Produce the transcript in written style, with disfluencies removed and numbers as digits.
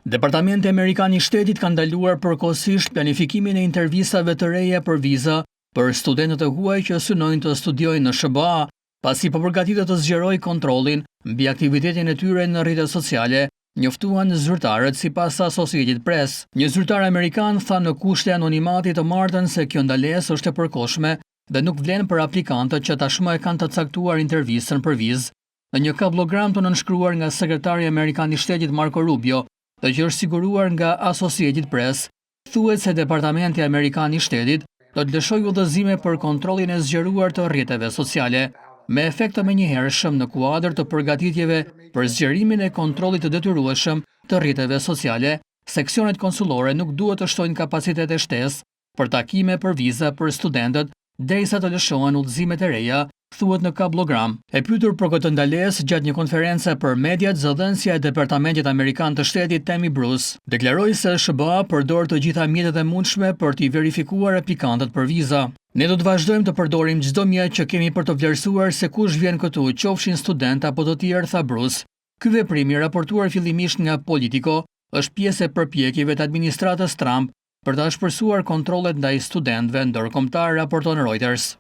Departamenti Amerikan I Shtetit ka ndaluar përkohësisht planifikimin e intervistave të reja për viza për studentët e huaj që synojnë të studiojnë në SBA, pasi po përgatitet të zgjerojë kontrollin mbi aktivitetin e tyre në rrjetet sociale, njoftuan zyrtarët sipas Associated Press. Një zyrtar amerikan tha në kushte anonimatit të martën se kjo ndalesë është e përkohshme dhe nuk vlen për aplikantët që tashmë e kanë të caktuar intervistën për vizë. Në një kablogram të nënshkruar nga sekretari amerikan I Shtetit Marco Rubio, dhe që është siguruar nga Associated Press, thuhet se Departamenti Amerikan I Shtetit do të lëshojë udhëzime për kontrollin e zgjeruar të rrjeteve sociale, me efekt të menjëhershëm në kuadër të përgatitjeve për zgjerimin e kontrollit të detyrueshëm të rrjeteve sociale. Seksionet konsullore nuk duhet të shtojnë kapacitete shtesë për takime për viza për studentët derisa të lëshohen udhëzimet e reja, thuhet në kablogram. E pyetur për këtë ndalesë gjatë një konference për mediat, zëdhënësja e Departamentit Amerikan të Shtetit Tammy Bruce deklaroi se SBA përdor të gjitha mjetet e mundshme për t'i verifikuar aplikantët për viza. Ne do të vazhdojmë të përdorim çdo mjet që kemi për të vlerësuar se kush vjen këtu, qofshin student apo të tjerë, tha Bruce. Ky veprim I raportuar fillimisht nga Politico është pjesë e përpjekjeve të administratës Trump për të ashpërsuar kontrollet ndaj studentëve ndërkombëtar, raporton Reuters.